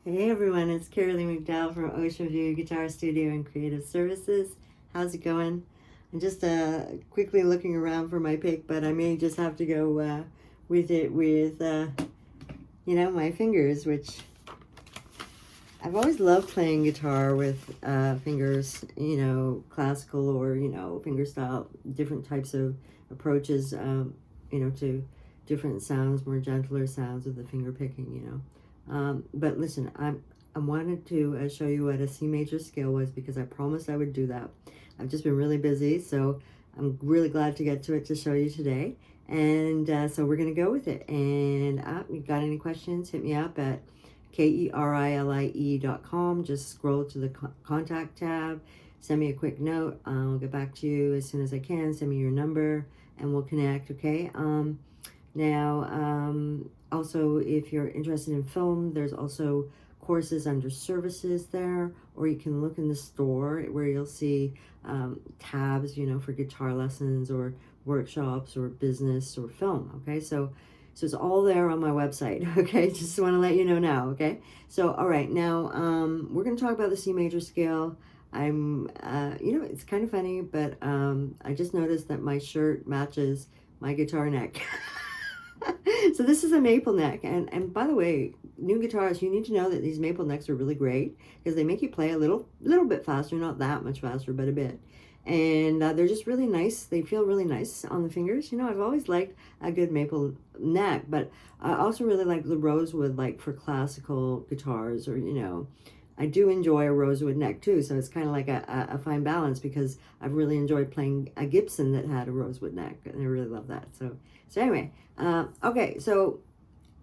Hey everyone, it's Kerilie McDowall from Ocean View Guitar Studio and Creative Services. How's it going? I'm just quickly looking around for my pick, but I may just have to go with it with, my fingers, which I've always loved playing guitar with fingers, classical or, fingerstyle, different types of approaches, to different sounds, more gentler sounds of the finger picking, But listen, I wanted to show you what a C major scale was because I promised I would do that. I've just been really busy, so I'm really glad to get to it to show you today. And so we're going to go with it. And if you got any questions, hit me up at KERILIE.com. Just scroll to the contact tab, send me a quick note. I'll get back to you as soon as I can. Send me your number and we'll connect, okay? Also, if you're interested in film, there's also courses under services there, or you can look in the store where you'll see tabs, for guitar lessons or workshops or business or film, okay? So it's all there on my website, okay? Just want to let you know now, okay? So, all right, now we're going to talk about the C major scale. It's kind of funny, but I just noticed that my shirt matches my guitar neck. So this is a maple neck, and by the way, new guitarists, you need to know that these maple necks are really great because they make you play a little bit faster, not that much faster, but a bit. And they're just really nice. They feel really nice on the fingers. I've always liked a good maple neck, but I also really like the rosewood, like for classical guitars, or I do enjoy a rosewood neck too, so it's kind of like a fine balance because I've really enjoyed playing a Gibson that had a rosewood neck, and I really love that. So anyway, okay, so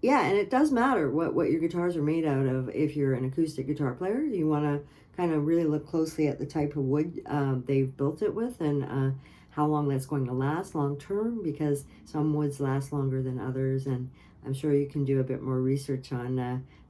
yeah, and it does matter what your guitars are made out of. If you're an acoustic guitar player, you want to kind of really look closely at the type of wood they've built it with, and how long that's going to last long term, because some woods last longer than others, and I'm sure you can do a bit more research on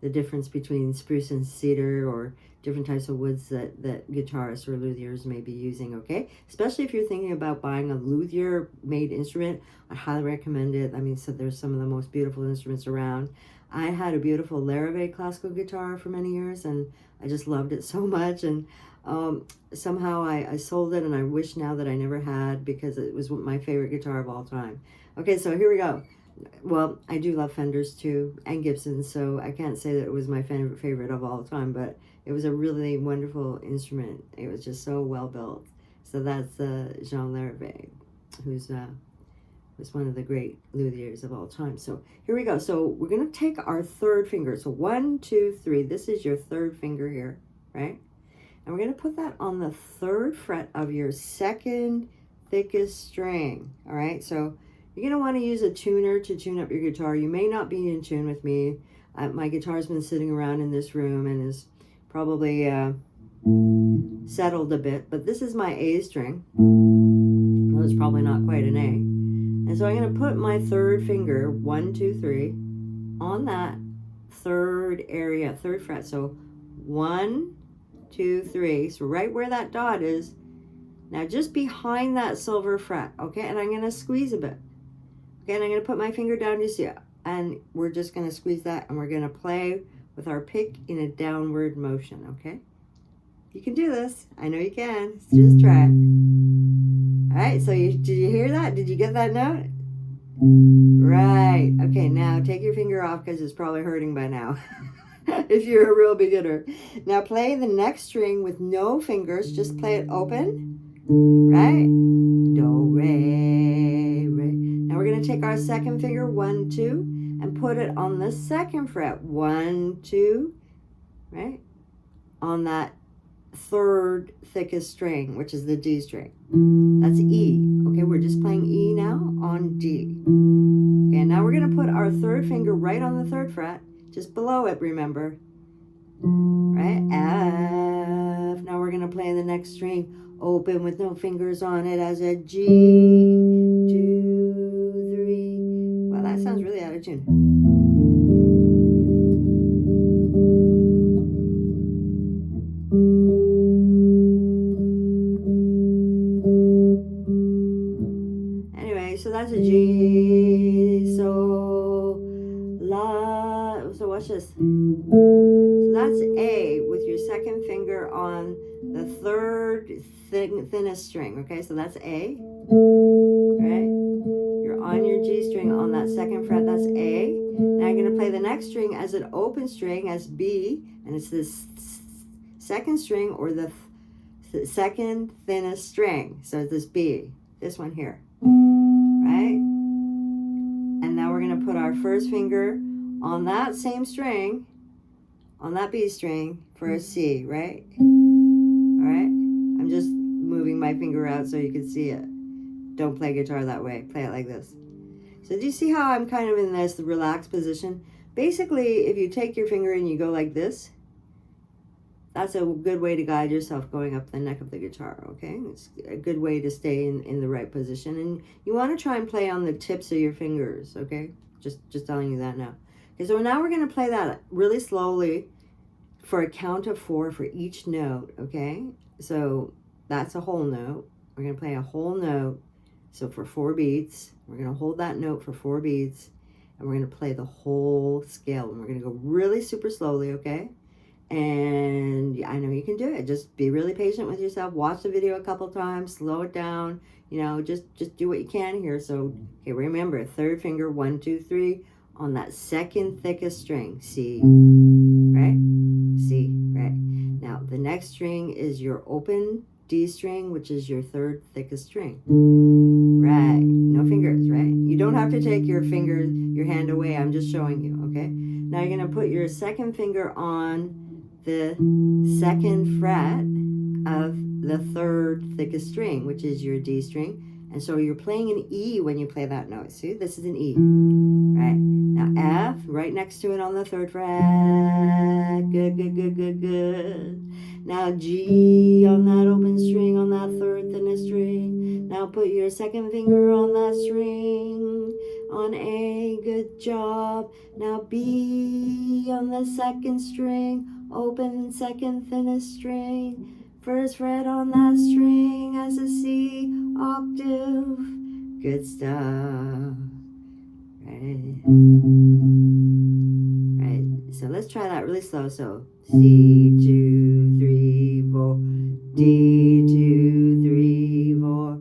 the difference between spruce and cedar, or different types of woods that guitarists or luthiers may be using, okay? Especially if you're thinking about buying a luthier-made instrument, I highly recommend it. I mean, so there's some of the most beautiful instruments around. I had a beautiful Larrivee classical guitar for many years, and I just loved it so much, and somehow I sold it, and I wish now that I never had, because it was my favorite guitar of all time. Okay, so here we go. Well, I do love Fenders too, and Gibsons, so I can't say that it was my favorite of all time, but it was a really wonderful instrument. It was just so well built. So that's Jean Larrivee, who's was one of the great luthiers of all time. So here we go. So we're going to take our third finger. So 1, 2, 3. This is your third finger here, right? And we're going to put that on the third fret of your second thickest string, all right? So you're going to want to use a tuner to tune up your guitar. You may not be in tune with me. My guitar's been sitting around in this room and is probably settled a bit, but this is my A string. Well, it's probably not quite an A. And so I'm going to put my third finger, 1, 2, 3, on that third area, third fret. So 1, 2, 3. So right where that dot is, now just behind that silver fret, okay? And I'm going to squeeze a bit. Okay, and I'm going to put my finger down, you see it, and we're just going to squeeze that, and we're going to play with our pick in a downward motion, okay? You can do this. I know you can. Just try it. All right, so did you hear that? Did you get that note? Right. Okay, now take your finger off because it's probably hurting by now if you're a real beginner. Now play the next string with no fingers. Just play it open, right? Do, re, re. Now we're going to take our second finger, 1, 2, and put it on the second fret, 1, 2, right? On that third thickest string, which is the D string. That's E. Okay, we're just playing E now on D. Okay, and now we're going to put our third finger right on the third fret, just below it, remember. Right? F. Now we're going to play the next string open with no fingers on it as a G, 2, 3. Well, that sounds really out of tune. So that's a G, so, La. So watch this. So that's A with your second finger on the third thinnest string. Okay, so that's A, right? You're on your G string on that second fret, that's A. Now you're going to play the next string as an open string as B, and it's this second string or the second thinnest string. So it's this B, this one here, right? And now we're going to put our first finger on that same string, on that B string for a C, right? All right? I'm just moving my finger out so you can see it. Don't play guitar that way. Play it like this. So do you see how I'm kind of in this relaxed position? Basically, if you take your finger and you go like this, that's a good way to guide yourself going up the neck of the guitar, okay? It's a good way to stay in the right position. And you want to try and play on the tips of your fingers, okay? Just telling you that now. Okay, so now we're going to play that really slowly for a count of 4 for each note, okay? So that's a whole note. We're going to play a whole note. So for 4 beats, we're going to hold that note for 4 beats, and we're going to play the whole scale. And we're going to go really super slowly, okay? And I know you can do it. Just be really patient with yourself. Watch the video a couple times. Slow it down. You know, just do what you can here. So, okay, remember, third finger, 1, 2, 3, on that second thickest string, C, right? C, right? Now, the next string is your open D string, which is your third thickest string. Right, no fingers, right? You don't have to take your hand away. I'm just showing you, okay? Now you're going to put your second finger on the second fret of the third thickest string, which is your D string. And so you're playing an E when you play that note. See, this is an E, right? Now F, right next to it on the third fret. Good, good, good, good, good. Now G on that open string, on that third thinnest string. Now put your second finger on that string, on A, good job. Now B on the second string, open second thinnest string. First fret on that string as a C octave. Good stuff. Right. Right. So let's try that really slow. So C, 2, 3, 4. D, 2, 3, 4.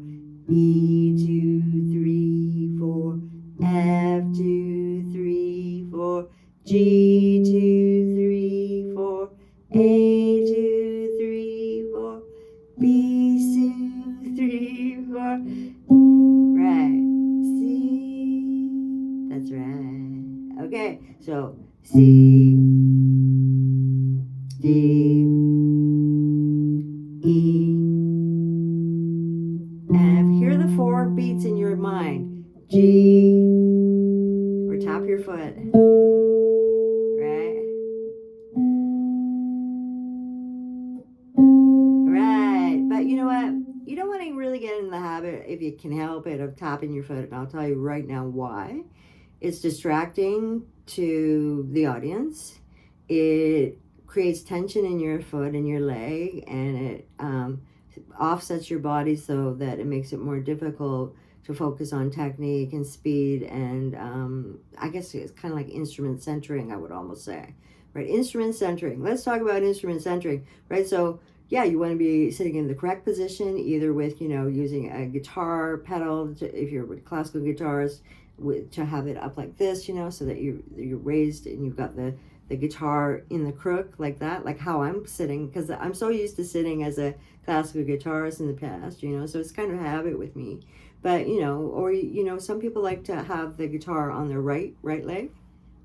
E, 2, 3, 4. F, 2, 3, 4. G, 2, 3, 4. A, 2, 3, 4. B, 2, 3, 4. Right. C. That's right. Okay. So C, D, E, F. Hear the 4 beats in your mind. G, or tap your foot. Right? Right. But you know what? You don't want to really get in the habit, if you can help it, of tapping your foot. And I'll tell you right now why. It's distracting to the audience. It creates tension in your foot and your leg, and it offsets your body so that it makes it more difficult to focus on technique and speed, and I guess it's kind of like instrument centering, I would almost say, right? Instrument centering. Let's talk about instrument centering, right? So yeah, you want to be sitting in the correct position, either with, you know, using a guitar pedal, if you're a classical guitarist, to have it up like this, you know, so that you're raised and you've got the guitar in the crook like that, like how I'm sitting, because I'm so used to sitting as a classical guitarist in the past, you know, so it's kind of a habit with me. But, you know, or, you know, some people like to have the guitar on their right leg,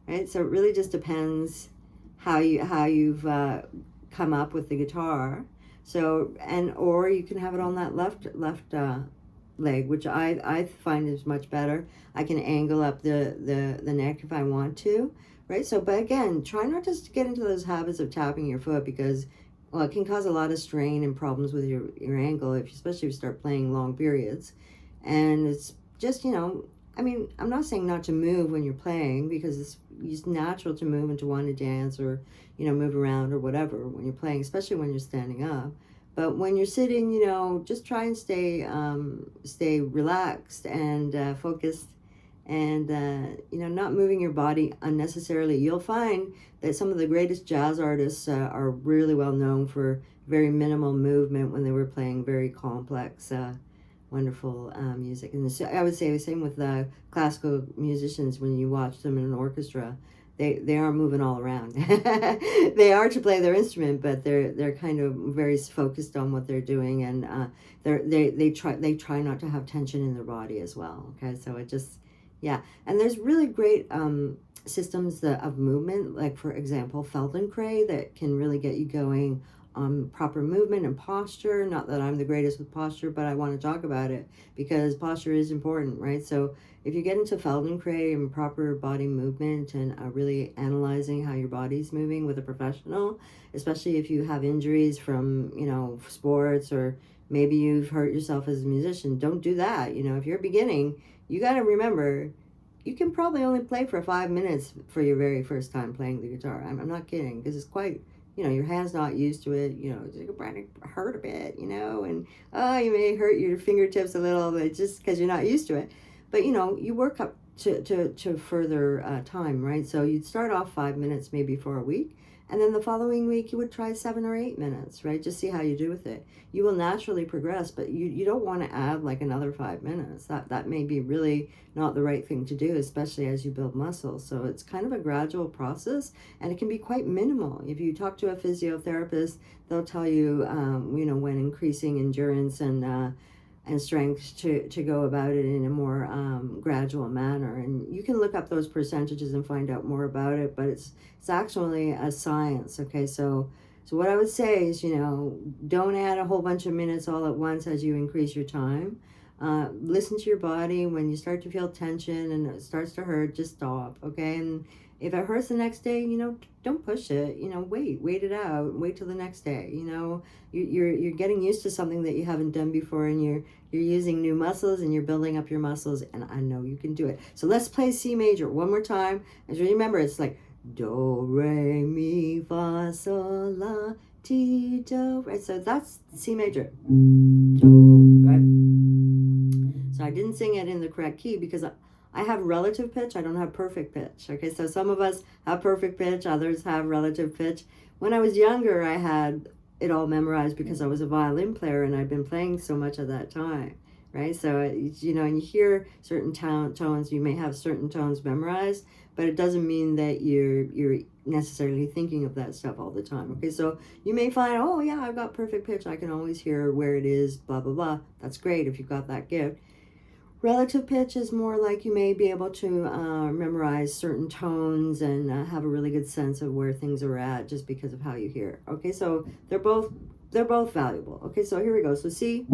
right? So it really just depends how you've come up with the guitar. So, and or you can have it on that left leg, which I find is much better. I can angle up the neck if I want to, right? So, but again, try not to get into those habits of tapping your foot, because, well, it can cause a lot of strain and problems with your ankle, especially if you start playing long periods. And it's just, you know, I mean, I'm not saying not to move when you're playing, because it's natural to move and to want to dance or, you know, move around or whatever when you're playing, especially when you're standing up. But when you're sitting, you know, just try and stay relaxed and focused, and you know, not moving your body unnecessarily. You'll find that some of the greatest jazz artists are really well known for very minimal movement when they were playing very complex, wonderful music. And so I would say the same with classical musicians. When you watch them in an orchestra, they aren't moving all around. They are to play their instrument, but they're kind of very focused on what they're doing, and they try not to have tension in their body as well. Okay, so it just, yeah. And there's really great systems of movement, like for example Feldenkrais, that can really get you going on proper movement and posture. Not that I'm the greatest with posture, but I want to talk about it because posture is important, right? So if you get into Feldenkrais and proper body movement and really analyzing how your body's moving with a professional, especially if you have injuries from, you know, sports, or maybe you've hurt yourself as a musician, don't do that. You know, if you're beginning, you got to remember, you can probably only play for 5 minutes for your very first time playing the guitar. I'm not kidding, because it's quite, you know, your hand's not used to it, you know, it's going to hurt a bit, you know, and you may hurt your fingertips a little, but just because you're not used to it. But, you know, you work up to further time, right? So you'd start off 5 minutes maybe for a week, and then the following week you would try 7 or 8 minutes, right? Just see how you do with it. You will naturally progress, but you don't want to add like another 5 minutes. That may be really not the right thing to do, especially as you build muscles. So it's kind of a gradual process, and it can be quite minimal. If you talk to a physiotherapist, they'll tell you, you know, when increasing endurance and strength to go about it in a more gradual manner. And you can look up those percentages and find out more about it, but it's actually a science. Okay, so what I would say is, you know, don't add a whole bunch of minutes all at once as you increase your time. Listen to your body. When you start to feel tension and it starts to hurt, just stop, okay? And if it hurts the next day, you know, don't push it. You know, wait it out. Wait till the next day. You know, you're getting used to something that you haven't done before, and you're using new muscles, and you're building up your muscles, and I know you can do it. So let's play C major one more time. And remember, it's like do, re, mi, fa, sol, la, ti, do, right? So that's C major. Do, right? So I didn't sing it in the correct key because I have relative pitch. I don't have perfect pitch. Okay, so some of us have perfect pitch, others have relative pitch. When I was younger, I had it all memorized because I was a violin player and I'd been playing so much at that time, right? So, you know, and you hear certain tones, you may have certain tones memorized, but it doesn't mean that you're necessarily thinking of that stuff all the time. Okay, so you may find, oh yeah, I've got perfect pitch. I can always hear where it is, blah, blah, blah. That's great if you've got that gift. Relative pitch is more like you may be able to memorize certain tones and have a really good sense of where things are at just because of how you hear. Okay, so they're both valuable. Okay, so here we go. So C,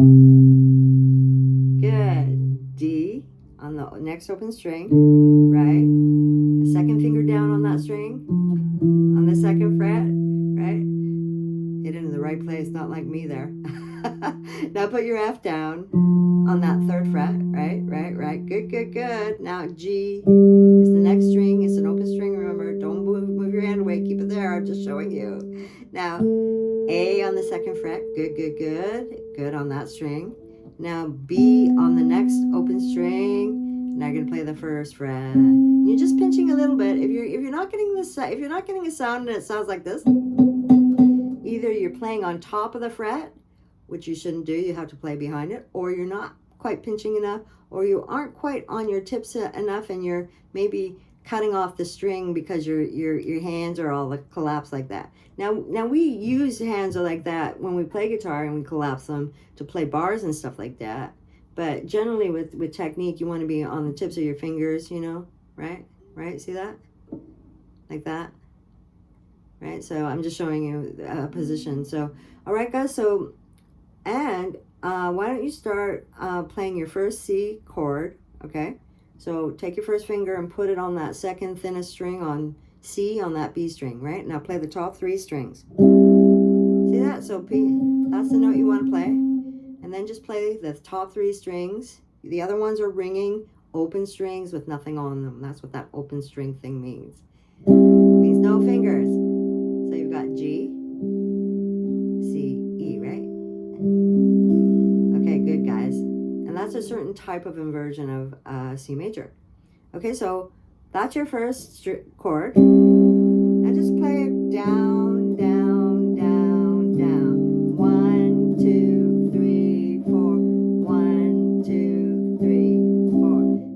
good. D on the next open string, right? The second finger down on that string, on the second fret, right? Hit it in the right place, not like me there. Now put your F down on that third fret, right? Good. Now G is the next string. It's an open string. Remember, don't move your hand away. Keep it there. I'm just showing you. Now A on the second fret. Good on that string. Now B on the next open string. Now you're gonna play the first fret. You're just pinching a little bit. If you're not getting this, if you're not getting a sound and it sounds like this, either you're playing on top of the fret, which you shouldn't do, you have to play behind it, or you're not quite pinching enough, or you aren't quite on your tips enough, and you're maybe cutting off the string because your hands are all collapsed like that. Now we use hands like that when we play guitar, and we collapse them to play bars and stuff like that. But generally with technique, you want to be on the tips of your fingers, you know, right? See that? Like that. Right? So I'm just showing you a position. So, all right, guys. So, and why don't you start playing your first C chord, okay? So take your first finger and put it on that second thinnest string on C on that B string, right? Now play the top 3 strings. See that? So P, that's the note you want to play. And then just play the top 3 strings. The other ones are ringing, open strings with nothing on them. That's what that open string thing means. It means no fingers. So you've got G, C, E, right? Okay, good, guys. And that's a certain type of inversion of C major. Okay, so that's your first chord. Now just play it down, down, down, down. 1, 2, 3, 4. 1, 2, 3, 4.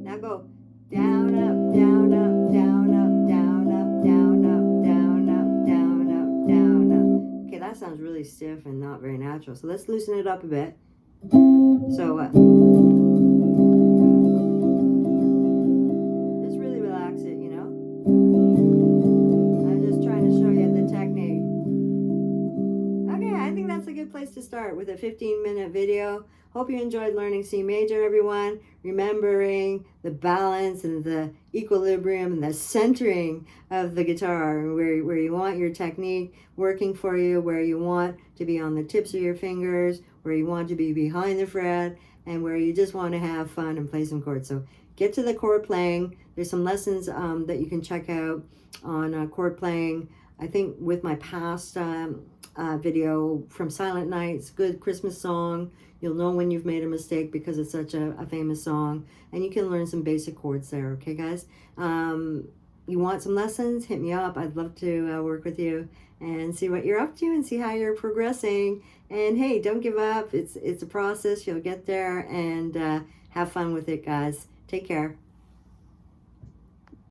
Now go down, up, down, up, down, up, down, up, down, up, down, up, down, up, down, up. Okay, that sounds really stiff and not very natural. So let's loosen it up a bit. So just really relax it, you know. I'm just trying to show you the technique. Okay, I think that's a good place to start with a 15-minute video. Hope you enjoyed learning C major, everyone. Remembering the balance and the equilibrium and the centering of the guitar, where you want your technique working for you, where you want to be on the tips of your fingers, where you want to be behind the fret, and where you just want to have fun and play some chords. So get to the chord playing. There's some lessons that you can check out on chord playing. I think with my past video from Silent Night's Good Christmas Song, you'll know when you've made a mistake because it's such a famous song, and you can learn some basic chords there. Okay, guys? You want some lessons? Hit me up. I'd love to work with you and see what you're up to and see how you're progressing. And hey, don't give up. It's a process. You'll get there, and have fun with it, guys. Take care.